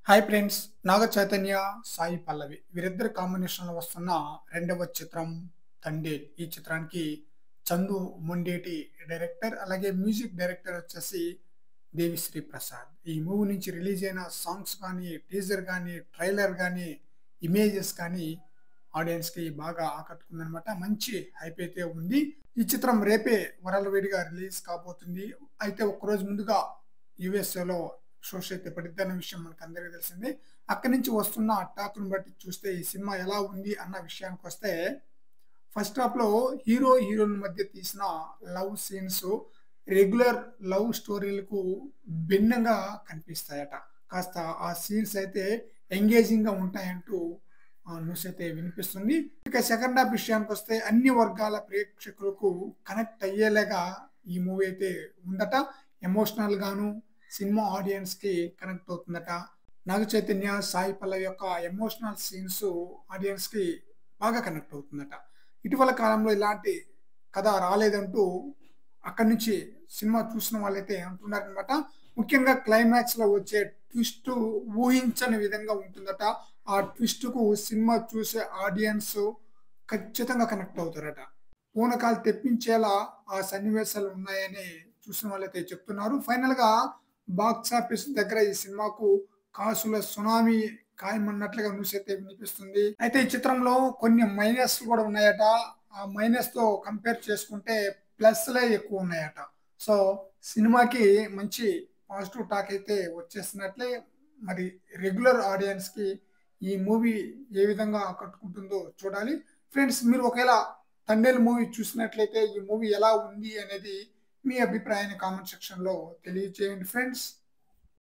Hi friends, Naga Chaitanya, Sai Pallavi వీరిద్దరి కాంబినేషన్లో వస్తున్న రెండవ చిత్రం తండేల్. ఈ చిత్రానికి చందు మొండేటి డైరెక్టర్, అలాగే మ్యూజిక్ డైరెక్టర్ వచ్చేసి దేవిశ్రీ ప్రసాద్. ఈ మూవీ నుంచి రిలీజ్ అయిన సాంగ్స్ కానీ, టీజర్ కానీ, ట్రైలర్ కానీ, ఇమేజెస్ కానీ ఆడియన్స్కి బాగా ఆకట్టుకుందనమాట. మంచి హైప్ అయితే ఉంది. ఈ చిత్రం రేపే వరల్డ్ రిలీజ్ కాబోతుంది. అయితే ఒక్కరోజు ముందుగా యుఎస్ఏలో షోస్ అయితే పడిద్దన్న విషయం మనకు అందరికీ తెలిసిందే. అక్కడి నుంచి వస్తున్న టాక్‌ని బట్టి చూస్తే ఈ సినిమా ఎలా ఉంది అన్న విషయానికొస్తే, ఫస్ట్ హాఫ్‌లో హీరో, హీరోయిన్ మధ్య తీసిన లవ్ సీన్స్ రెగ్యులర్ లవ్ స్టోరీలకు భిన్నంగా కనిపిస్తాయట. కాస్త ఆ సీన్స్ అయితే ఎంగేజింగ్‌గా ఉంటాయంటూ న్యూస్ అయితే వినిపిస్తుంది. ఇక సెకండ్ హాఫ్ విషయానికొస్తే అన్ని వర్గాల ప్రేక్షకులకు కనెక్ట్ అయ్యేలాగా ఈ మూవీ అయితే ఉందట. ఎమోషనల్ గాను సినిమా ఆడియన్స్‌కి కనెక్ట్ అవుతుందట. నాగ చైతన్య, సాయి పల్లవి యొక్క ఎమోషనల్ సీన్స్ ఆడియన్స్‌కి బాగా కనెక్ట్ అవుతుందట. ఇటీవల కాలంలో ఇలాంటి కథ రాలేదంటూ అక్కడి నుంచి సినిమా చూసిన వాళ్ళైతే అంటున్నారనమాట. ముఖ్యంగా క్లైమాక్స్‌లో వచ్చే ట్విస్ట్ ఊహించని విధంగా ఉంటుందట. ఆ ట్విస్ట్‌కు సినిమా చూసే ఆడియన్స్ ఖచ్చితంగా కనెక్ట్ అవుతారట. పూనకాలు తెప్పించేలా ఆ సన్నివేశాలు ఉన్నాయని చూసిన వాళ్ళైతే చెప్తున్నారు. ఫైనల్‌గా బాక్స్ ఆఫీస్ దగ్గర ఈ సినిమాకు కాసుల సునామీ ఖాయమన్నట్లుగా న్యూస్ అయితే వినిపిస్తుంది. అయితే ఈ చిత్రంలో కొన్ని మైనస్‌లు కూడా ఉన్నాయట. ఆ మైనస్‌తో కంపేర్ చేసుకుంటే ప్లస్‌లే ఎక్కువ ఉన్నాయట. సో, సినిమాకి మంచి పాజిటివ్ టాక్ అయితే వచ్చేసినట్లే. మరి రెగ్యులర్ ఆడియన్స్‌కి ఈ మూవీ ఏ విధంగా ఆకట్టుకుంటుందో చూడాలి. ఫ్రెండ్స్, మీరు ఒకవేళ 'తండేల్' మూవీ చూసినట్లయితే ఈ మూవీ ఎలా ఉంది అనేది మీ అభిప్రాయాన్ని కామెంట్ సెక్షన్‌లో తెలియజేయండి ఫ్రెండ్స్.